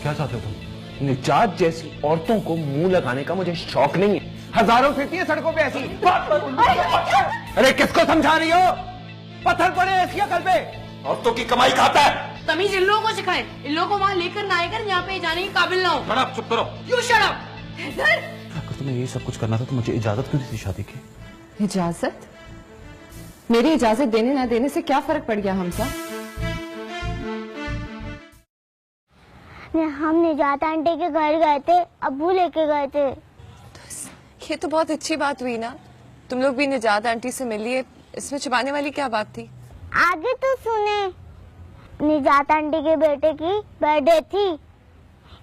क्या चाहते हो तुम? निजात जैसी औरतों को मुंह लगाने का मुझे शौक नहीं है। हजारों फिरती है सड़कों पे ऐसी। अरे किसको समझा रही हो? पत्थर पड़े ऐसी अकल पे। औरतों की कमाई खाता है। तमीज इन लोगों को सिखाए, इन लोगों को वहाँ लेकर ना आएकर यहाँ पे जाने के काबिल ना हो। शट अप, चुप करो। You shut up. अगर तुम्हें ये सब कुछ करना था तो मुझे इजाजत क्यों दी थी शादी की? इजाजत? मेरी इजाजत देने ना देने से क्या फर्क पड़ गया हमसा? हम निजात आंटी के घर गए थे, अब्बू लेके गए थे। ये तो बहुत अच्छी बात हुई ना, तुम लोग भी निजात आंटी से मिलिए। इसमें छुपाने वाली क्या बात थी? आगे तो सुने। निजात आंटी के बेटे की बर्थडे थी,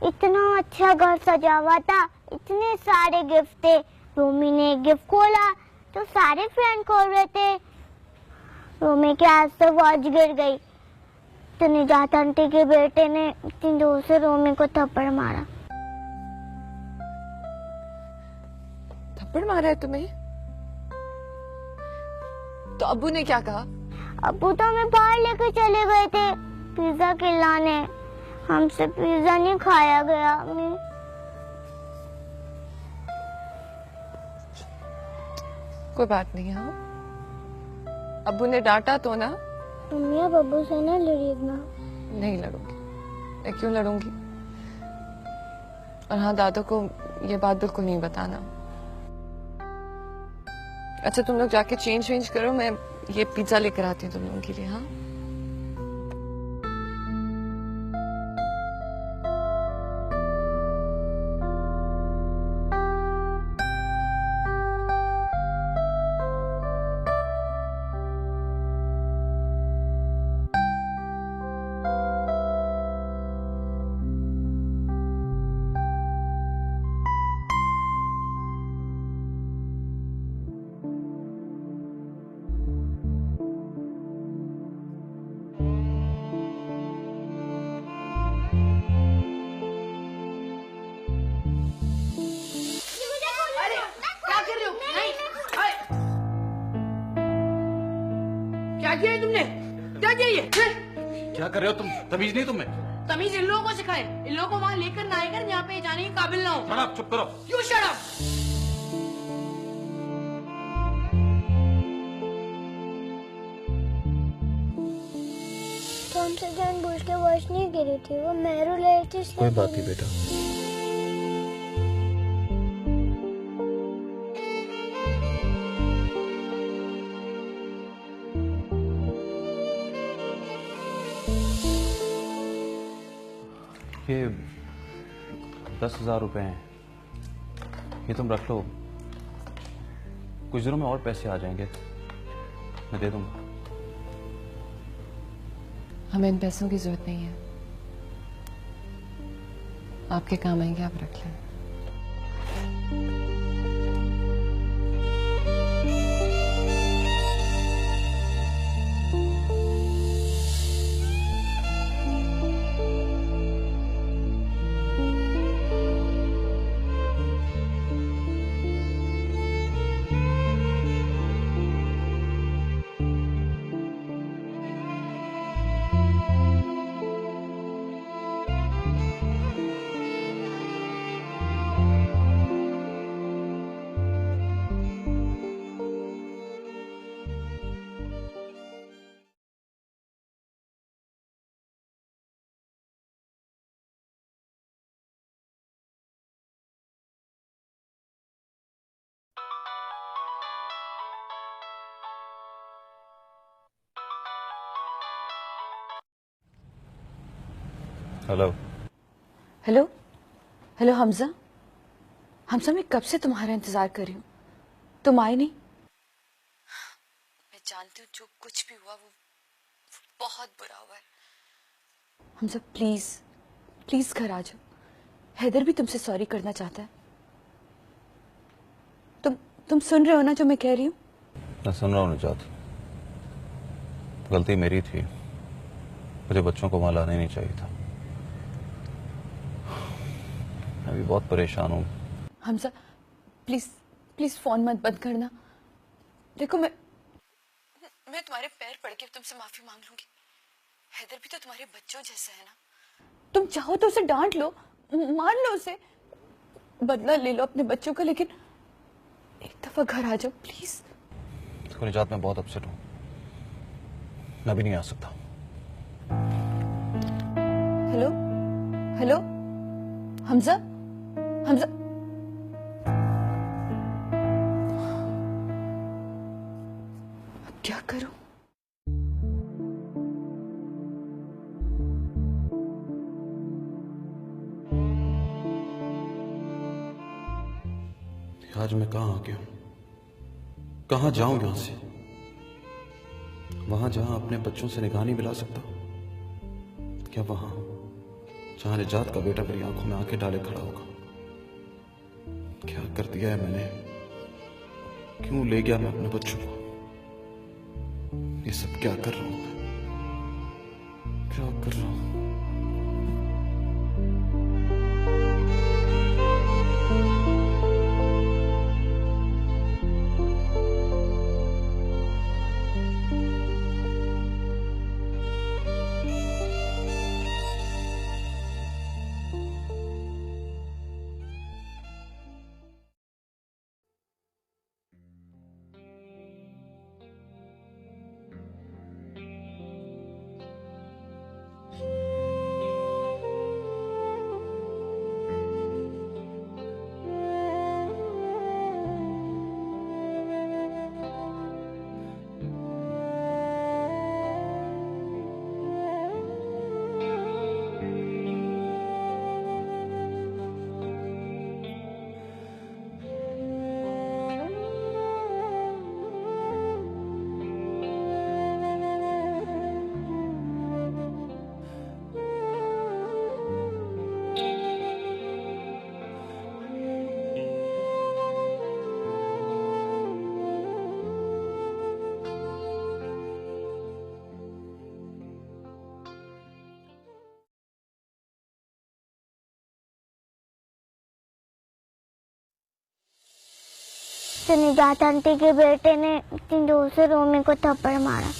इतना अच्छा घर सजा हुआ था, इतने सारे गिफ्ट थे। रोमी ने गिफ्ट खोला तो सारे फ्रेंड खोल रहे थे। रोमी के हाथ से वॉच गिर गई तो निजात आंटी के बेटे ने इतनी जोर से रोमी को थप्पड़ मारा। थप्पड़ मारा है तुम्हें? तो अब्बू ने क्या कहा? अब्बू तो हमें बाहर लेके चले गए थे पिज्जा खिलाने। हमसे पिज्जा नहीं खाया गया। कोई बात नहीं। हाँ, अब्बू ने डांटा तो ना? मम्मी अब अब्बू से ना लड़िएगा। नहीं लड़ूंगी। मैं क्यों लड़ूंगी? और हाँ, दादू को ये बात बिल्कुल नहीं बताना। अच्छा, तुम लोग जाके चेंज करो, मैं ये पिज्जा लेकर आती हूँ तुम लोगों के लिए। हाँ, क्या किया तुमने? क्या किया ये? क्या कर रहे हो तुम? तमीज नहीं तुम्हें? तमीज इन लोगों को सिखाए, इन लोगों को वहाँ लेकर ना आएकर यहाँ पे जाने के काबिल ना हो। शट अप, चुप करो। You shut up. तो हमसे जानबूझ के वॉच नहीं गिरी थी, वो मेरू ले रही थी। कोई बात नहीं बेटा। ये 10,000 रुपए हैं, ये तुम रख लो। कुछ दिनों में और पैसे आ जाएंगे, मैं दे दूंगा। हमें इन पैसों की जरूरत नहीं है, आपके काम आएंगे, आप रख लें। Hello hello hello Hamza. Hamza, मैं कब से तुम्हारा इंतजार कर रही हूँ, तुम आए नहीं। मैं जानती हूँ जो कुछ भी हुआ वो बहुत बुरा हुआ है। हमजा, प्लीज प्लीज घर आ जाओ। हैदर भी तुमसे सॉरी करना चाहता है। तुम सुन रहे हो ना जो मैं कह रही हूँ? मैं सुन रहा हूँ निजात, गलती मेरी थी, मुझे बच्चों को वहां लाना ही नहीं चाहिए था। मैं भी बहुत परेशान हूँ। हमजा, प्लीज प्लीज फोन मत बंद करना। देखो, मैं तुम्हारे पैर पड़ के तुमसे माफी मांग लूंगी। हैदर भी तो तुम्हारे बच्चों जैसा है ना। तुम चाहो तो उसे डांट लो, मार लो उसे, बदला ले लो अपने बच्चों का, लेकिन एक दफा घर आ जाओ प्लीज। देखो निजात, मैं बहुत अपसेट हूँ, मैं भी नहीं आ सकता। हेलो हेलो हमजा, हमजा, अब क्या करूं? आज मैं कहाँ आ गया हूँ? कहाँ जाऊं यहां से? वहां जहां अपने बच्चों से निगाह नहीं मिला सकता, क्या वहां जहां निजात का बेटा मेरी आंखों में आंखें डाले खड़ा होगा? क्या कर दिया है मैंने? क्यों ले गया मैं अपने बच्चों को? ये सब क्या कर रहा हूं मैं? क्या कर रहा हूं? तो निजात आंटी के बेटे ने इतनी जोर से रोमी को थप्पड़ मारा।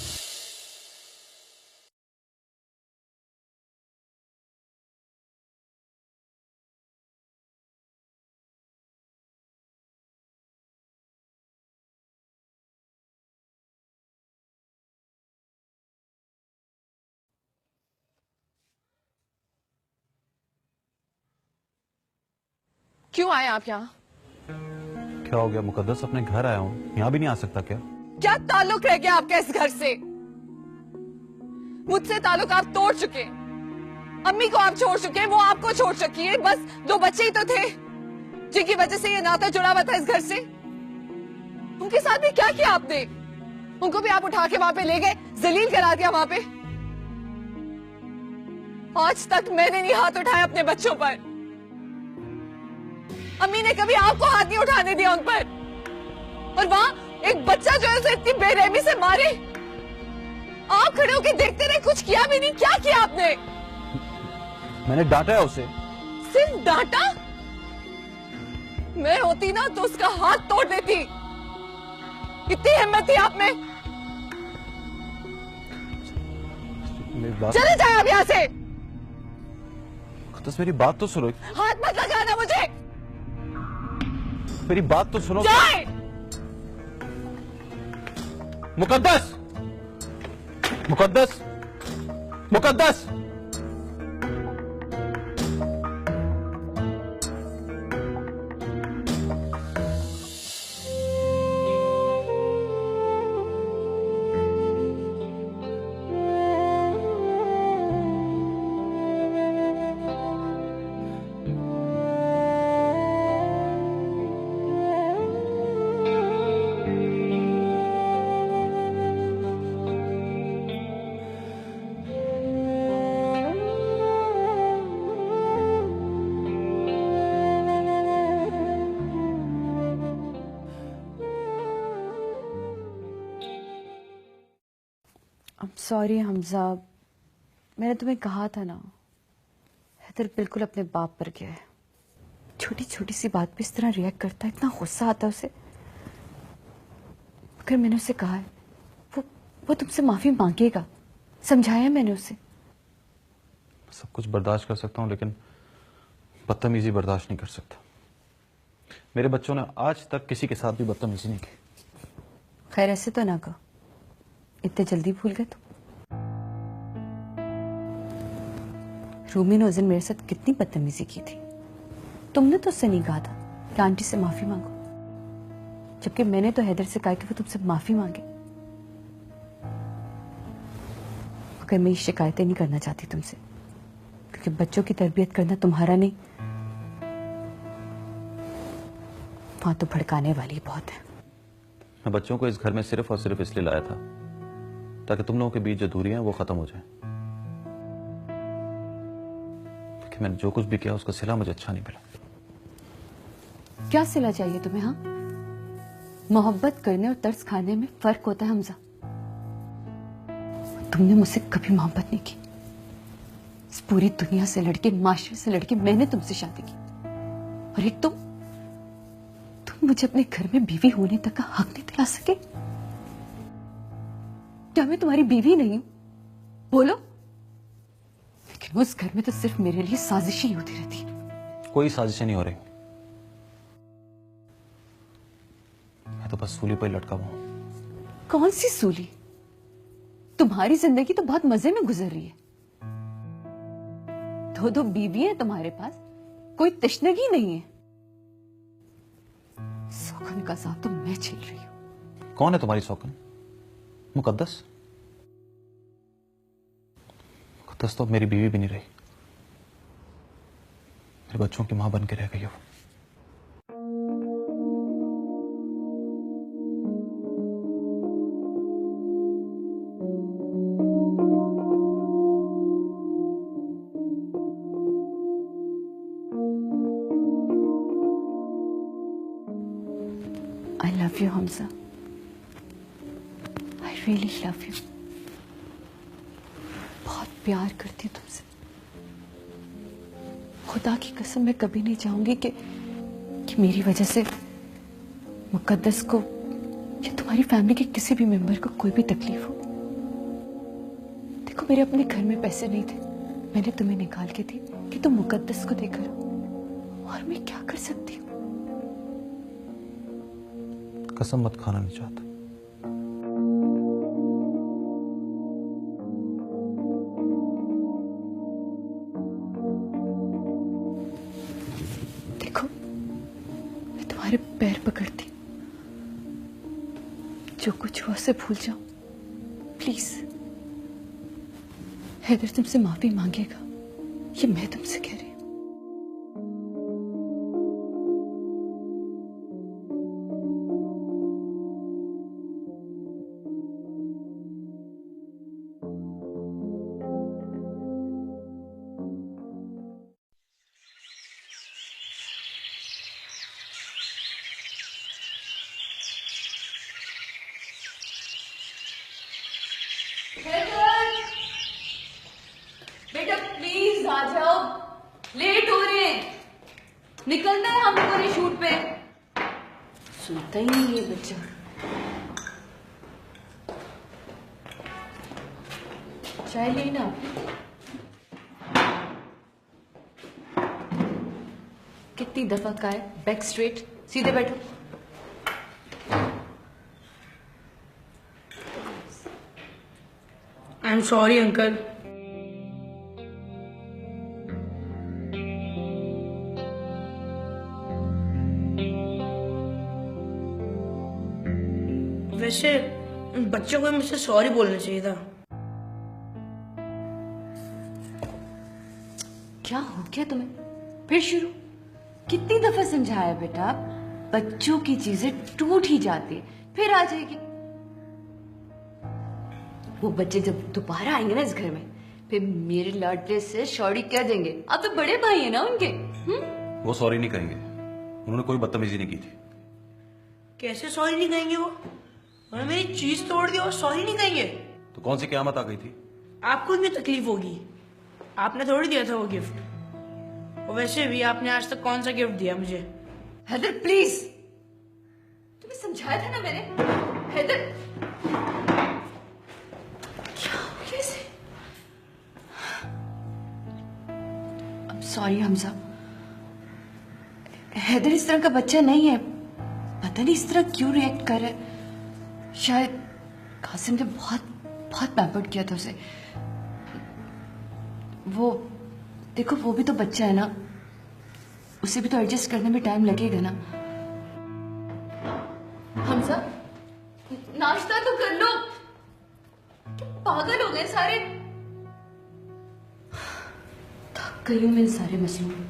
क्यों आए आप यहाँ? क्या हो गया मुकद्दस? अपने घर आया हूँ, यहाँ भी नहीं आ सकता क्या? क्या ताल्लुक रह गया आपका इस घर से? मुझसे ताल्लुक आप तोड़ चुके, अम्मी को आप छोड़ चुके, वो आपको छोड़ चुकी है। बस 2 बच्चे ही तो थे जिनकी वजह से ये नाता जुड़ा हुआ था इस घर से। उनके साथ भी क्या किया आपने? उनको भी आप उठा के वहां पे ले गए, जलील करा दिया वहां पे। आज तक मैंने नहीं हाथ उठाया अपने बच्चों पर। अम्मी ने कभी आपको हाथ नहीं उठाने दिया उन पर। और वहां एक बच्चा जो है उसे इतनी बेरहमी से मारे, आप खड़े होकर देखते रहे, कुछ किया भी नहीं। क्या किया आपने? मैंने डांटा है उसे। सिर्फ डांटा? मैं होती ना तो उसका हाथ तोड़ देती। इतनी हिम्मत थी आप में? मेरी बात, चले जाए आप यहाँ से। मुकद्दस मेरी बात तो सुनो। हाथ मत लगाना मुझे। मेरी बात तो सुनो। जाए। मुकद्दस, मुकद्दस, मुकद्दस। सॉरी हमजा, मैंने तुम्हें कहा था ना, हैदर बिल्कुल अपने बाप पर गया है। छोटी छोटी सी बात पे इस तरह रिएक्ट करता है, इतना गुस्सा आता है उसे। मगर मैंने उसे कहा है वो तुमसे माफी मांगेगा, समझाया मैंने उसे। सब कुछ बर्दाश्त कर सकता हूँ, लेकिन बदतमीजी बर्दाश्त नहीं कर सकता। मेरे बच्चों ने आज तक किसी के साथ भी बदतमीजी नहीं की। खैर ऐसे तो ना कहो, इतने जल्दी भूल गए तुम। रूमी ने उस दिन मेरे साथ कितनी बदतमीजी की थी। तुमने तो उससे नहीं कहा था कि आंटी से माफी मांगो, जबकि मैंने तो हैदर से कहा कि वो तुमसे माफी मांगे। मगर मैं ये शिकायतें नहीं करना चाहती तुमसे, क्योंकि बच्चों की तरबियत करना तुम्हारा नहीं, वहां तो भड़काने वाली बहुत है। मैं बच्चों को इस घर में सिर्फ और सिर्फ इसलिए लाया था ताकि तुम लोगों के बीच जो दूरियां हैं वो खत्म हो जाए। कि मैंने जो कुछ भी किया उसका सिला मुझे अच्छा नहीं मिला। क्या सिला चाहिए तुम्हें? हाँ, मोहब्बत करने और तरस खाने में फर्क होता है हमजा। तुमने मुझसे कभी मोहब्बत नहीं की। इस पूरी दुनिया से लड़के, माशरे से लड़के मैंने तुमसे शादी की, और एक तुम मुझे अपने घर में बीवी होने तक का हक नहीं दिला सके। क्या मैं तुम्हारी बीवी नहीं हूं? बोलो। लेकिन उस घर में तो सिर्फ मेरे लिए साजिशें ही होती रहती है। कोई साजिशें नहीं हो रही, मैं तो बस सूली पर लटका हुआ हूं। कौन सी सूली? तुम्हारी जिंदगी तो बहुत मजे में गुजर रही है। दो बीवी है तुम्हारे पास, कोई तशनगी नहीं है। सौगन का अज़ाब तो मैं झेल रही हूं। कौन है तुम्हारी सौगन? मुकद्दस? मुकद्दस तो अब मेरी बीवी भी नहीं रही, मेरे बच्चों की मां बन के रह गई हो। I love you, Hamza. I really love you. बहुत प्यार करती हूँ तुमसे। खुदा की कसम मैं कभी नहीं चाहूंगी कि मेरी वजह से मुकद्दस को या तुम्हारी फैमिली के किसी भी मेंबर को कोई भी तकलीफ हो। देखो, मेरे अपने घर में पैसे नहीं थे, मैंने तुम्हें निकाल के दी कि तुम मुकद्दस को देकर आओ, और मैं क्या कर सकती हूँ? कसम मत खाना नहीं चाहता। देखो, मैं तुम्हारे पैर पकड़ती, जो कुछ हुआ उसे भूल जाओ प्लीज। हैदर तुमसे माफी मांगेगा, ये मैं तुमसे कह रही हूँ। बेटा प्लीज आ जाओ, लेट हो रहे हैं, निकलना है हम लोगों ने शूट पे। सुनता ही नहीं है बच्चा। चाय लेना? कितनी दफा का है? बैक स्ट्रेट, सीधे बैठो। I am sorry uncle. वैसे बच्चों को मुझसे सॉरी बोलना चाहिए था। क्या हो गया तुम्हें? फिर शुरू? कितनी दफा समझाया बेटा, बच्चों की चीजें टूट ही जाती है, फिर आ जाएगी। वो बच्चे जब दोबारा आएंगे ना इस घर में, फिर मेरे लाडले से सॉरी कह देंगे। आप तो बड़े भाई है ना उनके। वो सॉरी नहीं कहेंगे, उन्होंने कोई बदतमीजी नहीं की थी। कैसे सॉरी नहीं कहेंगे? वो उन्होंने मेरी चीज तोड़ दी और सॉरी नहीं कहेंगे? तो कौन सी क़यामत आ गई थी? आपको भी तकलीफ होगी, आपने थोड़ी दिया था वो गिफ्ट। और वैसे भी आपने आज तक कौन सा गिफ्ट दिया मुझे? हैदर प्लीज, तुम्हें समझाया था ना मैंने। हैदर क्या हो गया इसे? सॉरी हमजा, हैदर इस तरह का बच्चा नहीं है। पता नहीं इस तरह क्यों रिएक्ट कर रहा है। शायद कासिम ने बहुत बहुत पैम्पर्ड किया था उसे। वो देखो, वो भी तो बच्चा है ना, उसे भी तो एडजस्ट करने में टाइम लगेगा ना। हमजा, नाश्ता तो कर लो। पागल हो गए सारे। थक गई हूं मैं इन सारे मसलों में।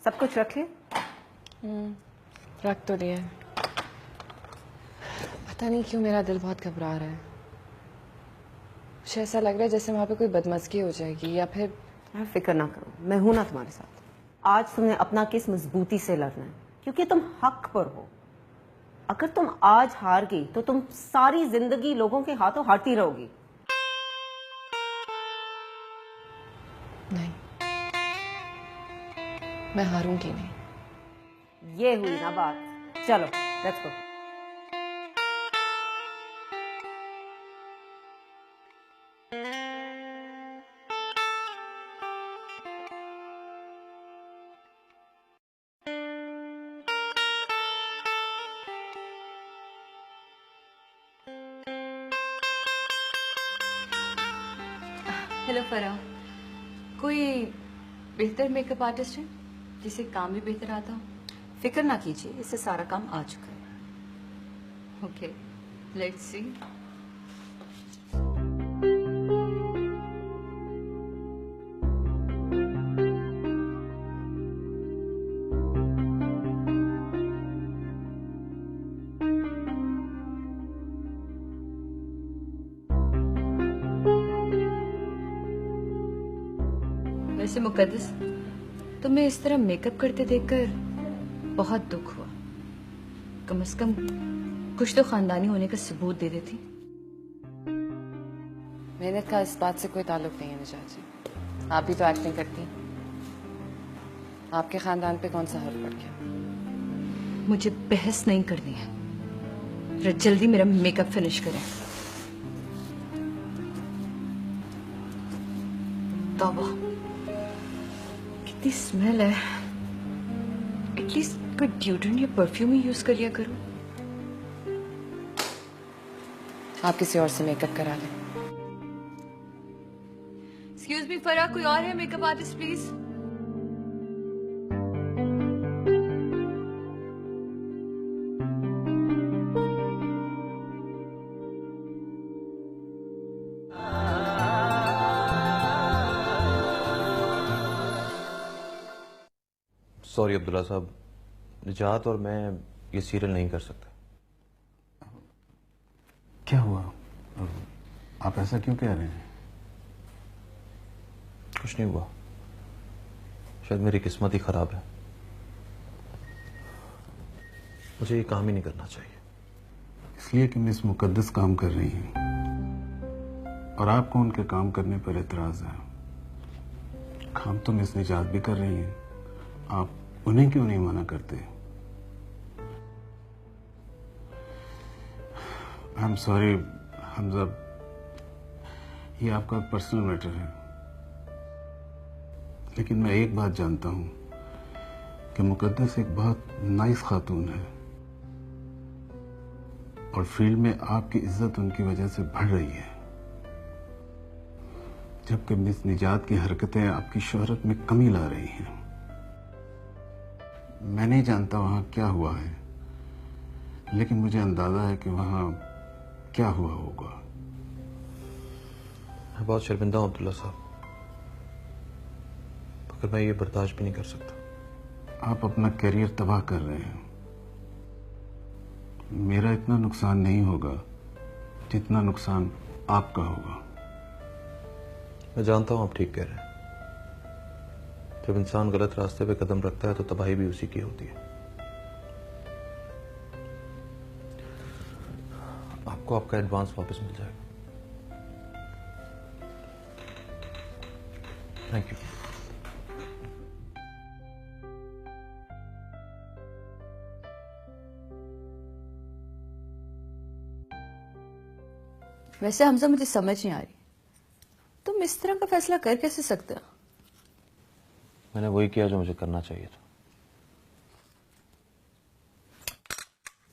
सब कुछ रख ले। रख तो दिया है। पता नहीं क्यों मेरा दिल बहुत घबरा रहा है। मुझे ऐसा लग रहा है जैसे वहां पे कोई बदमज़गी हो जाएगी या फिर। फिक्र ना करो, मैं हूं ना तुम्हारे साथ। आज तुमने अपना केस मजबूती से लड़ना है क्योंकि तुम हक पर हो। अगर तुम आज हार गई तो तुम सारी जिंदगी लोगों के हाथों हारती रहोगी। नहीं, मैं हारूंगी नहीं। ये हुई ना बात। चलो लेट्स गो। हेलो फराह, कोई बेहतर मेकअप आर्टिस्ट है जिसे काम भी बेहतर आता हो? फिक्र ना कीजिए, इससे सारा काम आ चुका है। Okay, let's see. वैसे मुकद्दस, तुम्हें इस तरह मेकअप करते देखकर बहुत दुख हुआ। कम से कम कुछ तो खानदानी होने का सबूत दे देती। मेहनत का इस बात से कोई ताल्लुक नहीं है निजात जी। आप भी तो एक्टिंग करती हैं। आपके खानदान पे कौन सा हर्फ पड़ गया? मुझे बहस नहीं करनी है, जरा जल्दी मेरा मेकअप फिनिश करें। तौबा, कितनी स्मेल है। एटलीस्ट कोई डिओड्रेंट या परफ्यूम ही यूज कर लिया करो। आप किसी और से मेकअप करा लें। एक्सक्यूज मी फराह, कोई और है makeup artist please? Sorry Abdullah साहब, निजात और मैं ये सीरियल नहीं कर सकते। क्या हुआ? आप ऐसा क्यों कह रहे हैं? कुछ नहीं हुआ, शायद मेरी किस्मत ही खराब है। मुझे ये काम ही नहीं करना चाहिए। इसलिए कि मिस मुकद्दस काम कर रही हैं और आपको उनके काम करने पर एतराज है। काम तो मिस निजात भी कर रही हैं, आप उन्हें क्यों नहीं मना करते? आई एम सॉरी हमजा, ये आपका पर्सनल मैटर है, लेकिन मैं एक बात जानता हूं कि मुकद्दस एक बहुत नाइस खातून है और फील्ड में आपकी इज्जत उनकी वजह से बढ़ रही है, जबकि मिस निजात की हरकतें आपकी शोहरत में कमी ला रही हैं। मैं नहीं जानता वहां क्या हुआ है, लेकिन मुझे अंदाजा है कि वहां क्या हुआ होगा। मैं बहुत शर्मिंदा हूं अब्दुल्ला साहब, मगर मैं ये बर्दाश्त भी नहीं कर सकता। आप अपना करियर तबाह कर रहे हैं। मेरा इतना नुकसान नहीं होगा जितना नुकसान आपका होगा। मैं जानता हूं आप ठीक कह रहे हैं। जब इंसान गलत रास्ते पे कदम रखता है तो तबाही भी उसी की होती है। आपको आपका एडवांस वापस मिल जाएगा। Thank you. वैसे हमजा, मुझे समझ नहीं आ रही, तुम तुम इस तरह का फैसला कर कैसे सकते हो? मैंने वही किया जो मुझे करना चाहिए था।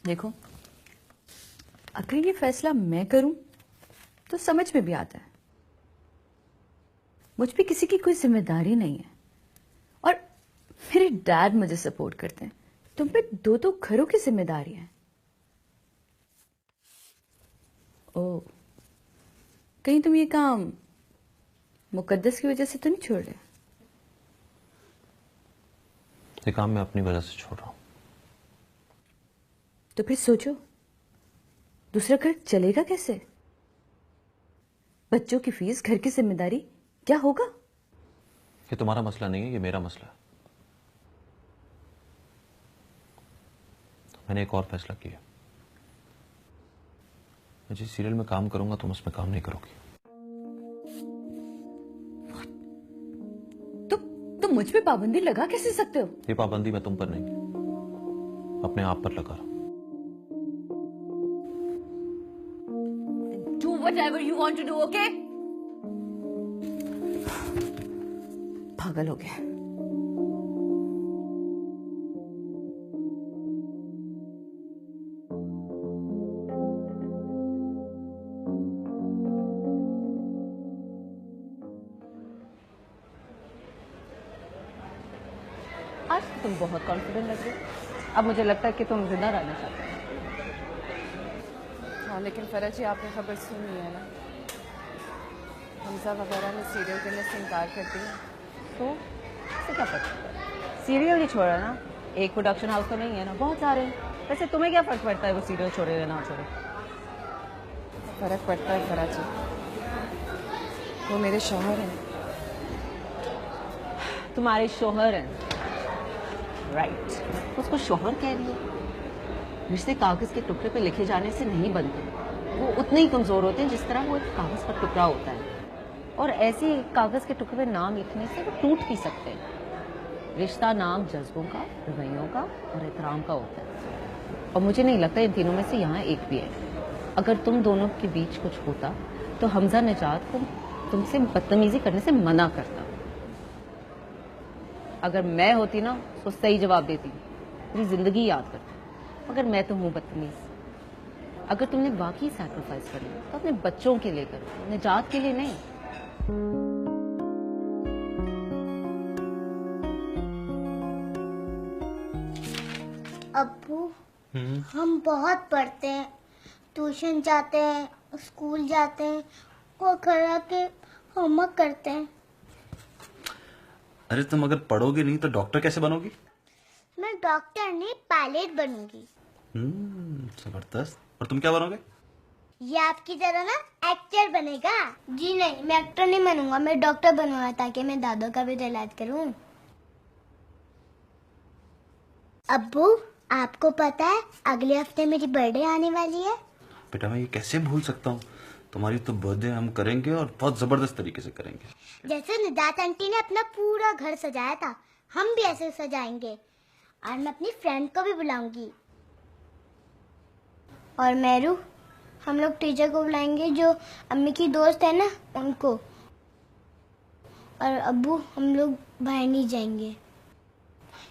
देखो, अगर ये फैसला मैं करूं तो समझ में भी आता है। मुझ पे किसी की कोई जिम्मेदारी नहीं है और मेरे डैड मुझे सपोर्ट करते हैं। तुम पे दो दो घरों की जिम्मेदारी है। ओ, कहीं तुम ये काम मुकद्दस की वजह से तो नहीं छोड़ रहे? ये काम मैं अपनी वजह से छोड़ रहा हूं। तो फिर सोचो, दूसरा घर चलेगा कैसे? बच्चों की फीस, घर की जिम्मेदारी, क्या होगा? ये तुम्हारा मसला नहीं है, ये मेरा मसला है। तो मैंने एक और फैसला किया। मैं जिस सीरियल में काम करूंगा तुम उसमें काम नहीं करोगी। तुम मुझ पे पाबंदी लगा कैसे सकते हो? ये पाबंदी मैं तुम पर नहीं, अपने आप पर लगा रहा हूं। Do whatever you want to do, okay? पागल हो गया। आज तो तुम बहुत कॉन्फिडेंट लग रहे हो। अब मुझे लगता है कि तुम जिंदा रहना चाहते हो। हाँ, लेकिन फरज जी आपने खबर सुनी है ना, हमजा वगैरह ने सीरियल करने से इनकार कर दिया। तो इससे क्या फर्क पड़ता है? सीरियल ही छोड़ा ना, एक प्रोडक्शन हाउस तो नहीं है ना, बहुत सारे हैं। वैसे तुम्हें क्या फर्क पड़ता है वो सीरियल छोड़े या ना छोड़े? फर्क पड़ता है फरज जी, वो मेरे शौहर हैं। तुम्हारे शोहर हैं, राइट। उसको शोहर कह रही है। रिश्ते कागज के टुकड़े पे लिखे जाने से नहीं बनते, वो उतने ही कमजोर होते हैं जिस तरह वो एक कागज का टुकड़ा होता है। और ऐसे कागज के टुकड़े पे नाम लिखने से वो टूट भी सकते हैं। रिश्ता नाम जज्बों का, रवैयों का और एहतराम का होता है। और मुझे नहीं लगता इन तीनों में से यहाँ एक भी है। अगर तुम दोनों के बीच कुछ होता तो हमजा निजात को तुमसे बदतमीजी करने से मना करता। अगर मैं होती ना तो सही जवाब देती, पूरी जिंदगी याद करती। मगर मैं तो हूँ बदतमीज। अगर तुमने वाकई सैक्रिफाइस करना तो अपने बच्चों के लिए करो, निजात के लिए नहीं। अब्बू, हम बहुत पढ़ते हैं, ट्यूशन जाते हैं, स्कूल जाते हैं और घर आके होमवर्क करते हैं। अरे तुम अगर पढ़ोगे नहीं तो डॉक्टर कैसे बनोगी? मैं डॉक्टर नहीं, पायलट बनूंगी। जबरदस्त। और तुम क्या बनोगे? ये आपकी तरह ना एक्टर बनेगा। जी नहीं, मैं एक्टर नहीं बनूंगा, मैं डॉक्टर बनूंगा ताकि मैं दादों का भी इलाज करूं। अब्बू, आपको पता है अगले हफ्ते मेरी बर्थडे आने वाली है? बेटा मैं ये कैसे भूल सकता हूँ। तुम्हारी तो बर्थडे हम करेंगे और बहुत जबरदस्त तरीके से करेंगे। जैसे निजात आंटी ने अपना पूरा घर सजाया था, हम भी ऐसे सजाएंगे। और मैं अपनी फ्रेंड को भी बुलाऊंगी। और मेरू, हम लोग टीचर को बुलाएंगे जो अम्मी की दोस्त है ना, उनको। और अब्बू, हम लोग बाहर नहीं जाएंगे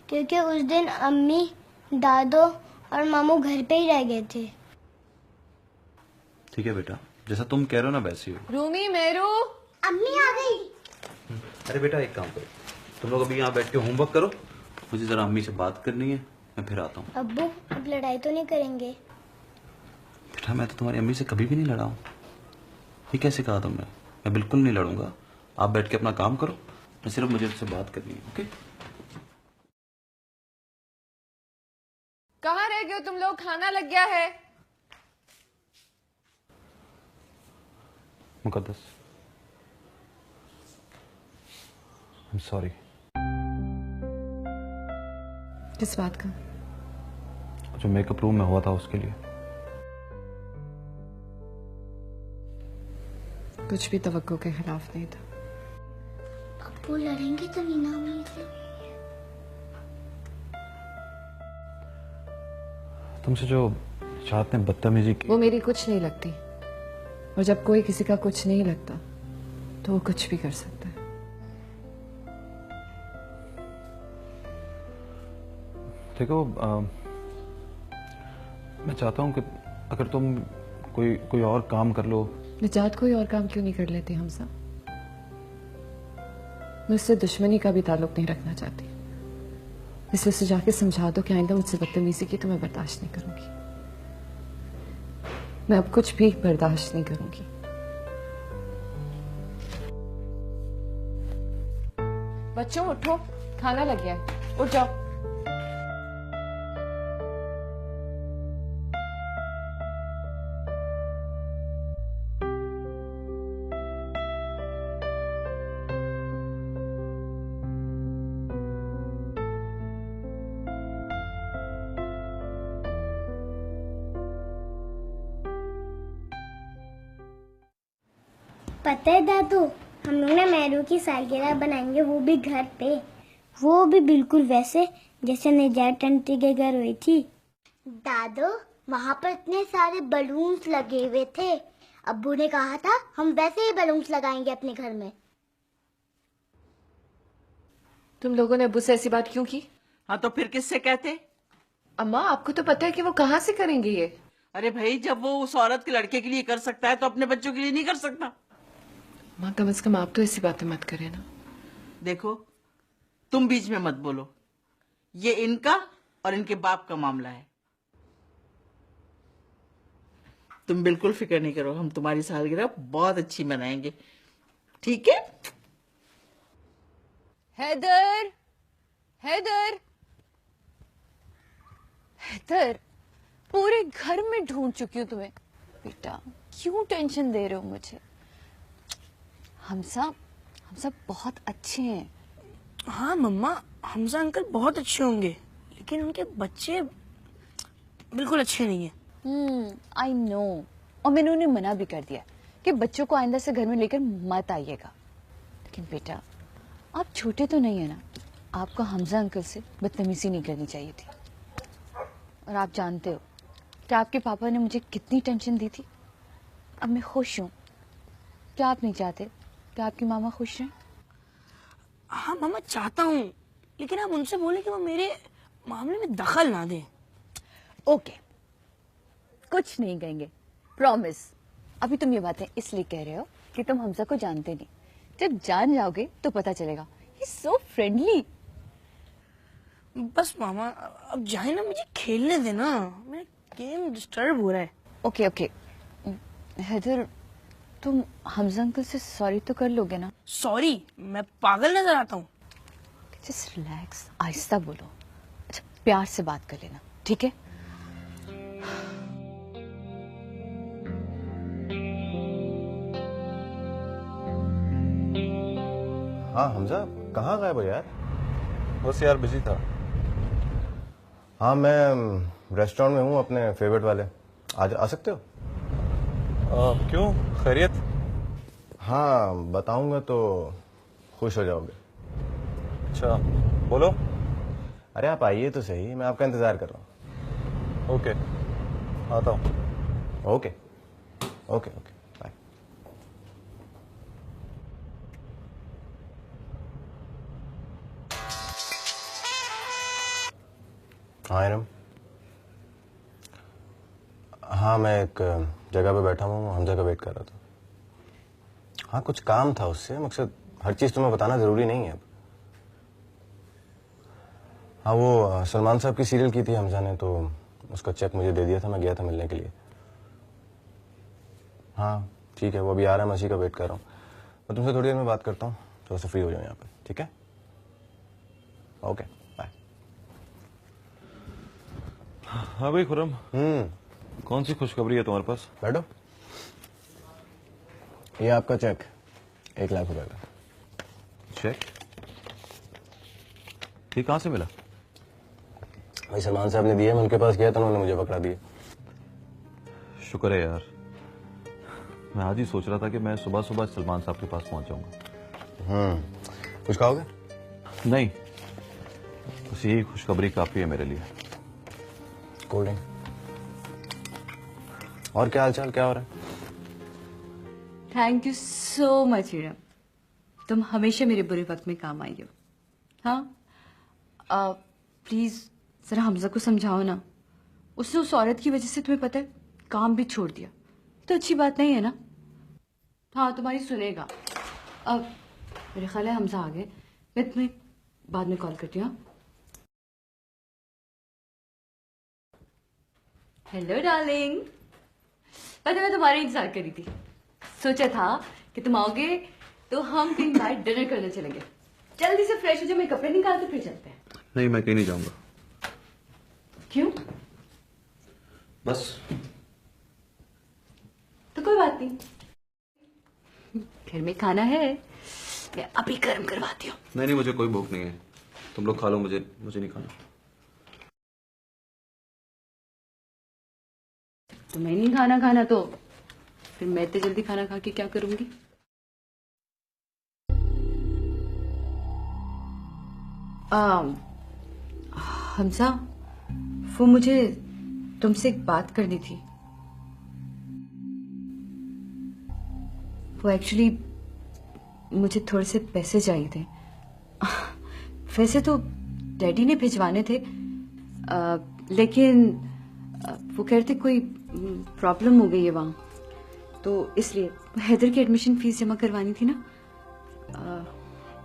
क्योंकि उस दिन अम्मी, दादो और मामू घर पे ही रह गए थे। ठीक है बेटा, जैसा तुम कह रहे हो ना वैसे ही हो। रूमी, मेरू, अम्मी आ गई। अरे बेटा एक काम करो, तुम लोग अभी यहाँ बैठ के होमवर्क करो, मुझे जरा अम्मी से बात करनी है, मैं फिर आता हूँ। अब्बू, अब लड़ाई तो नहीं करेंगे? बेटा मैं तो तुम्हारी अम्मी से कभी भी नहीं लड़ा हूँ। ये कैसे कहा तुमने? मैं बिल्कुल नहीं लड़ूंगा। आप बैठ के अपना काम करो, मैं सिर्फ मुझे उससे बात करनी है। ओके? कहाँ रह गए हो तुम लोग? खाना लग गया है। मुकद्दस, आई एम सॉरी। किस बात का? जो मेकअप रूम में हुआ था उसके लिए। कुछ भी तवक्को के खिलाफ नहीं था। अब्बू लड़ेंगे तो नहीं ना अम्मी से? तुमसे जो चाहते हैं बदतमीजी की, वो मेरी कुछ नहीं लगती। और जब कोई किसी का कुछ नहीं लगता तो वो कुछ भी कर सकता है। देखो मैं चाहता हूँ कि अगर तुम कोई और काम कर लो। निजात कोई और काम क्यों नहीं कर लेते हमसा? मैं उससे दुश्मनी का भी ताल्लुक नहीं रखना चाहती। इसलिए उसे जाके समझा दो कि आइंदा मुझसे बदतमीजी की तो मैं बर्दाश्त नहीं करूंगी। मैं अब कुछ भी बर्दाश्त नहीं करूंगी। बच्चों उठो, खाना लग गया है, उठ जाओ। पता है दादू, हम लोग ना मैरू की सालगिरह बनाएंगे, वो भी घर पे, वो भी बिल्कुल वैसे जैसे निजात आंटी के घर हुई थी। दादू, वहाँ पर इतने सारे बलून्स लगे हुए थे, अब्बू ने कहा था हम वैसे ही बलून्स लगाएंगे अपने घर में। तुम लोगों ने अब्बू से ऐसी बात क्यों की? हाँ तो फिर किससे कहते? अम्मा, आपको तो पता है कि वो कहाँ से करेंगे ये। अरे भाई, जब वो उस औरत के लड़के के लिए कर सकता है तो अपने बच्चों के लिए नहीं कर सकता? माँ, कम से कम आप तो ऐसी बातें मत करें ना। देखो, तुम बीच में मत बोलो, ये इनका और इनके बाप का मामला है। तुम बिल्कुल फिक्र नहीं करो, हम तुम्हारी सालगिरह बहुत अच्छी मनाएंगे, ठीक है? हैदर, हैदर, हैदर, पूरे घर में ढूंढ चुकी हूँ तुम्हें। बेटा, क्यों टेंशन दे रहे हो मुझे? हम सब बहुत अच्छे हैं। हाँ मम्मा, हमजा अंकल बहुत अच्छे होंगे, लेकिन उनके बच्चे बिल्कुल अच्छे नहीं है। आई नो, और मैंने उन्हें मना भी कर दिया कि बच्चों को आइंदा से घर में लेकर मत आइएगा। लेकिन बेटा, आप छोटे तो नहीं है ना, आपको हमजा अंकल से बदतमीजी नहीं करनी चाहिए थी। और आप जानते हो कि आपके पापा ने मुझे कितनी टेंशन दी थी। अब मैं खुश हूँ। क्या आप नहीं चाहते कि आपकी मामा खुश रहें? हाँ मामा, चाहता हूँ, लेकिन आप उनसे बोले कि वो मेरे मामले में दखल ना दें। ओके, कुछ नहीं कहेंगे, प्रॉमिस। अभी तुम ये बातें इसलिए कह रहे हो कि तुम हमजा को जानते नहीं। जब जान जाओगे तो पता चलेगा। ही सो फ्रेंडली। बस मामा, अब जाए ना, मुझे खेलने देना, मेरा गेम डिस्टर्ब हो रहा है। ओके ओके, हैदर, तुम हमजा अंकल से सॉरी तो कर लोगे ना? सॉरी? मैं पागल नजर आता हूँ? जस्ट रिलैक्स, आहिस्ता बोलो। अच्छा, प्यार से बात कर लेना, ठीक है? हाँ हमजा, कहाँ गए हो यार? बस यार बिजी था। हाँ मैं रेस्टोरेंट में हूँ अपने फेवरेट वाले, आज आ सकते हो? क्यों, खैरियत? हाँ बताऊंगा तो खुश हो जाओगे। अच्छा बोलो। अरे आप आइए तो सही, मैं आपका इंतजार कर रहा हूँ। ओके, आता हूँ। Okay okay okay, bye. हाँ इरम, हाँ मैं एक जगह पे बैठा हूँ, हमजा का वेट कर रहा था। हाँ कुछ काम था उससे, मकसद हर चीज़ तुम्हें बताना ज़रूरी नहीं है अब। हाँ वो सलमान साहब की सीरियल की थी हमजा ने, तो उसका चेक मुझे दे दिया था, मैं गया था मिलने के लिए। हाँ ठीक है, वो अभी आ रहा है, मैं उसी का वेट कर रहा हूँ। मैं तुमसे थोड़ी देर में बात करता हूँ, थोड़ा सा फ्री हो जाओ यहाँ पे, ठीक है? Okay bye. हाँ भाई खुरम, कौन सी खुशखबरी है तुम्हारे पास? बैठो। ये आपका चेक, 1 लाख रुपए का। चेक? ये कहाँ से मिला? भाई सलमान साहब ने दिया, मैं उनके पास गया था, उन्होंने मुझे पकड़ा दिया। शुक्र है यार, मैं आज ही सोच रहा था कि मैं सुबह सुबह सलमान साहब के पास पहुंच जाऊंगा। कुछ खाओगे? नहीं, बस यही खुशखबरी काफी है मेरे लिए। Cold drink. और क्या हालचाल, क्या हो रहा है? Thank you so much Iram, तुम हमेशा मेरे बुरे वक्त में काम आई हो। हाँ, प्लीज जरा हमजा को समझाओ ना। उसने उस औरत की वजह से तुम्हें पता है काम भी छोड़ दिया, तो अच्छी बात नहीं है ना। हाँ, तुम्हारी सुनेगा। अब मेरे ख्याल है हमजा आ गए, मैं तुम्हें बाद में कॉल करती हूँ। हेलो डार्लिंग, पता मैं तुम्हारा इंतजार कर रही थी। सोचा था कि तुम आओगे तो हम कहीं बाहर डिनर करने चलेंगे। जल्दी से फ्रेश हो जाओ, मैं कपड़े निकाल के फिर चलते हैं। नहीं, मैं कहीं नहीं जाऊंगा। क्यों? बस। तो कोई बात नहीं, घर में खाना है, मैं अभी गर्म करवाती हूँ। नहीं, मुझे कोई भूख नहीं है, तुम लोग खा लो, मुझे नहीं खाना। तुम्हें नहीं खाना तो फिर मैं इतनी जल्दी खाना खा के क्या करूंगी? हमजा, वो मुझे तुमसे एक बात करनी थी। वो एक्चुअली मुझे थोड़े से पैसे चाहिए थे। वैसे तो डैडी ने भिजवाने थे, लेकिन वो कह रहे थे कोई प्रॉब्लम हो गई है वहां, तो इसलिए हैदर की एडमिशन फीस जमा करवानी थी ना।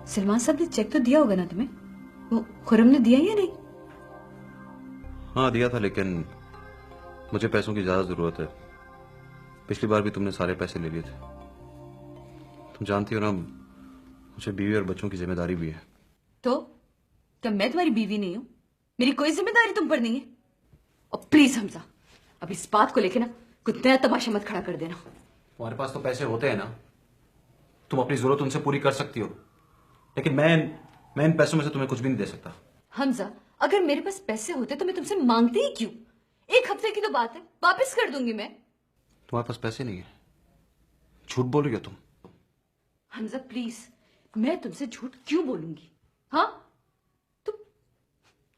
सलमान साहब ने चेक तो दिया होगा ना तुम्हें? वो खुरम ने दिया या नहीं? हाँ, दिया था, लेकिन मुझे पैसों की ज्यादा जरूरत है। पिछली बार भी तुमने सारे पैसे ले लिए थे। तुम जानती हो ना, मुझे बीवी और बच्चों की जिम्मेदारी भी है। तो क्या मैं तुम्हारी बीवी नहीं हूं? मेरी कोई जिम्मेदारी तुम पर नहीं है? और प्लीज हमजा, अब इस बात को लेके ना कुछ नया तमाशा मत खड़ा कर देना। तुम्हारे पास तो पैसे होते हैं ना, तुम अपनी जरूरत उनसे पूरी कर सकती हो, लेकिन मैं इन पैसों में से तुम्हें कुछ भी नहीं दे सकता। हमजा, अगर मेरे पास पैसे होते तो मैं तुमसे मांगती ही क्यों? एक हफ्ते की तो बात है, वापस कर दूंगी मैं। तुम्हारे पास पैसे नहीं है, झूठ बोल रही हो तुम। हमजा प्लीज, मैं तुमसे झूठ क्यों बोलूंगी? हाँ,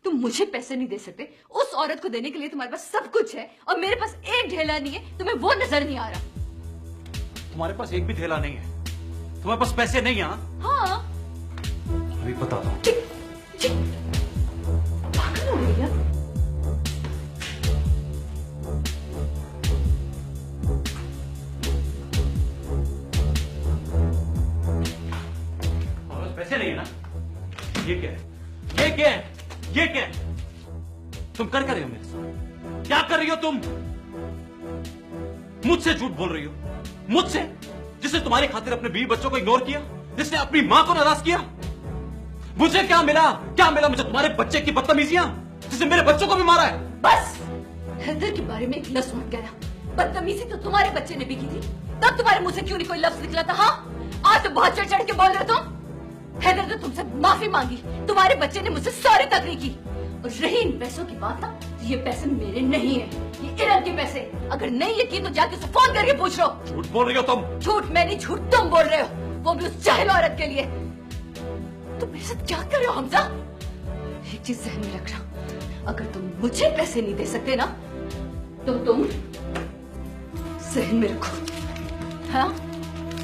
तुम मुझे पैसे नहीं दे सकते, उस औरत को देने के लिए तुम्हारे पास सब कुछ है, और मेरे पास एक ढेला नहीं है, तुम्हें वो नजर नहीं आ रहा। तुम्हारे पास एक भी थैला नहीं है, तुम्हारे पास पैसे नहीं है? हाँ, अभी बताता हूँ। पागल हो गई है? पैसे नहीं है ना? ये क्या है? ये क्या है? ये क्या है? तुम कर रही हो मेरे साथ? क्या कर रही हो तुम? मुझसे झूठ बोल रही हो? मुझसे, जिसने तुम्हारी खातिर अपने बीवी बच्चों को इग्नोर किया, जिसने अपनी मां को नाराज किया। मुझे क्या मिला? क्या मिला मुझे तुम्हारे बच्चे की बदतमीजियां, जिसने मेरे बच्चों को भी मारा है? बस। हैदर के बारे में एक लफ्ज मत कहना। बदतमीजी तो तुम्हारे बच्चे ने भी की थी, तब तुम्हारे मुंह से क्यों नहीं कोई लफ्ज निकला था? हाँ, आज तो बहुत चढ़ चढ़ के बोल रहे हो तुम। हैदर ने तुमसे माफी मांगी, तुम्हारे बच्चे ने मुझसे सॉरी तक नहीं की। और रही इन पैसों की बात ना, तो ये पैसे मेरे नहीं है, ये इरम के पैसे। अगर नहीं यकीन तो जाके उसे फोन करके पूछ लो। झूठ बोल रही हो तुम। झूठ मैं नहीं, झूठ तुम बोल रहे हो, वो भी उस जाहिल औरत के लिए। तुम मेरे साथ क्या कर रहे हो हमजा? एक चीज ज़हन में रखना, अगर तुम मुझे पैसे नहीं दे सकते ना, तो तुम ज़हन में रखो। हाँ,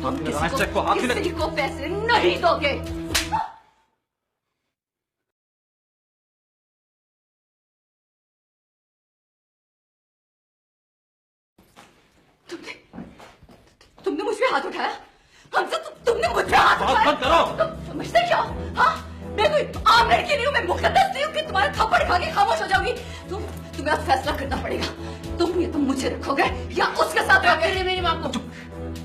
तुम किसी को पैसे नहीं दोगे। तुमने मुझ पे हाथ उठाया हमजा, तुमने मुझ पे हाथ उठाया। बंद करो। तुम समझते क्या हो? हाँ, मैं कोई आम लड़की नहीं हूँ, मैं मुकद्दस नहीं हूँ कि तुम्हारा थप्पड़ खा के खामोश हो जाऊंगी। तुम्हें अब फैसला करना पड़ेगा, तुम मुझे रखोगे या उसके साथ रहोगे? मेरी माँ को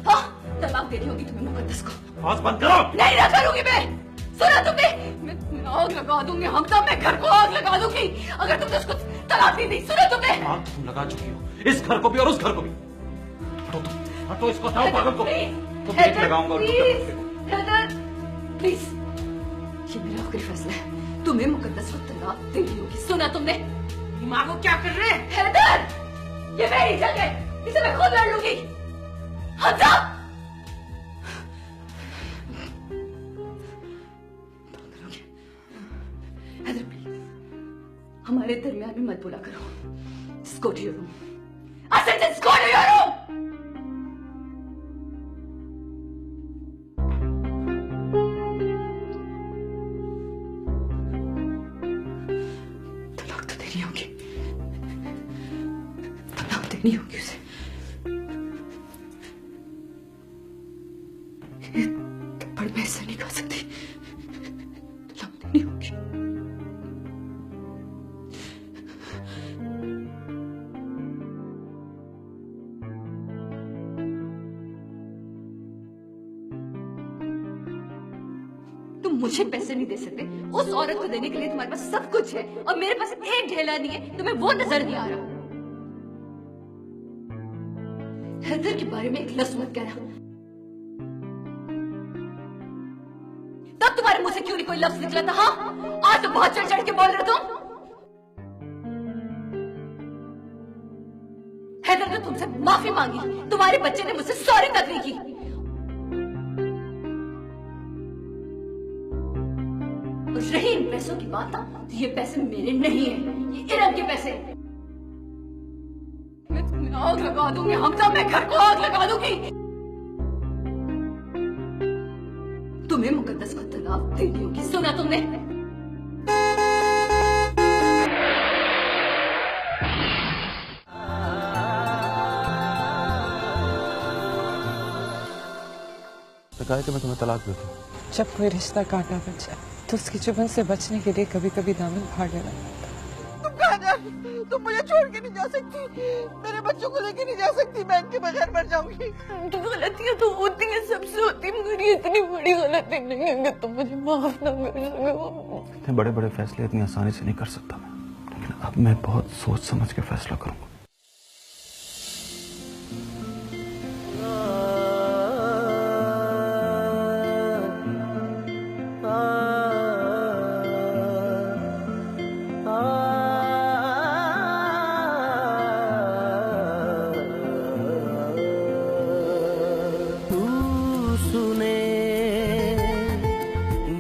हाँ, तलाक देनी होगी तुम्हें मुकद्दस को। आवाज बंद करो। नहीं ना करूंगी मैं। सुना तुमने? मैं आग लगा दूंगी हमजा, मैं घर को आग लगा दूंगी अगर तुमने उसको तलाक दी नहीं। सुना तुमने? आग तुम लगा चुकी हो, इस घर को भी और उस घर को भी। हटो इसको, हटाओ पागल को। तो ब्रेक लगाऊंगा और प्लीज, ये मेरा आखिरी फैसला है, तुम्हें मुकद्दस को तलाक देनी होगी। सुना तुमने? माँ को क्या कर रहे हैं? हैदर, ये मेरी जगह, इसे मैं खुद लड़ लूंगी। हमजा, हैदर प्लीज, हमारे दरमियान में मत बोला करो। Just go to your room. I said just go to your room. लेनी होगी उसे। थप्पड़ मैं ऐसा नहीं खा सकती, लेनी होगी। तुम मुझे पैसे नहीं दे सकते, उस औरत को देने के लिए तुम्हारे पास सब कुछ है और मेरे पास एक ढेला नहीं है। तुम्हें वो नजर नहीं आ रहा। हैदर के बारे में एक लफ्ज मत कहना। तब तुम्हारे मुंह से क्यों नहीं कोई लफ्ज निकला था? हाँ, आज तो बहुत चढ़ चढ़ के बोल रहे तुम। हैदर ने तुमसे माफी मांगी, तुम्हारे बच्चे ने मुझसे सॉरी तक नहीं की। रही इन पैसों की बात ना, तो ये पैसे मेरे नहीं है, ये इरम के पैसे। मैं तुम्हें आग लगा दूंगी हमजा, मैं घर को आग लगा दूंगी। तुम्हें मुकद्दस को तलाक देनी होगी, सुना तुमने? तो कहा कि मैं तुम्हें तलाक दे दूं। जब कोई रिश्ता काटा बच जाए तो उसकी चुभन से बचने के लिए कभी कभी दामन फाड़ लेना। तुम कहाँ जा रही? तुम मुझे छोड़ के नहीं जा सकती, मेरे बच्चों को लेके नहीं जा सकती, मैं इनके बगैर मर जाऊंगी। गलतियां तो होती हैं, सबसे होती, मगर ये इतनी बड़ी गलती नहीं है कि तुम मुझे माफ ना कर सको। इतने बड़े बड़े फैसले इतनी आसानी से नहीं कर सकता मैं, लेकिन अब मैं बहुत सोच समझ के फैसला करूंगा।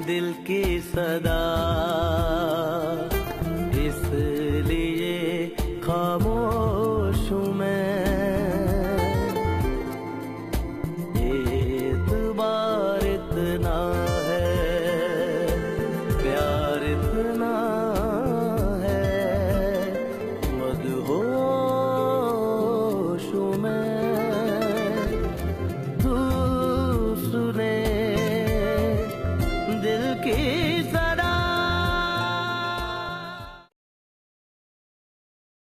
दिल की सदा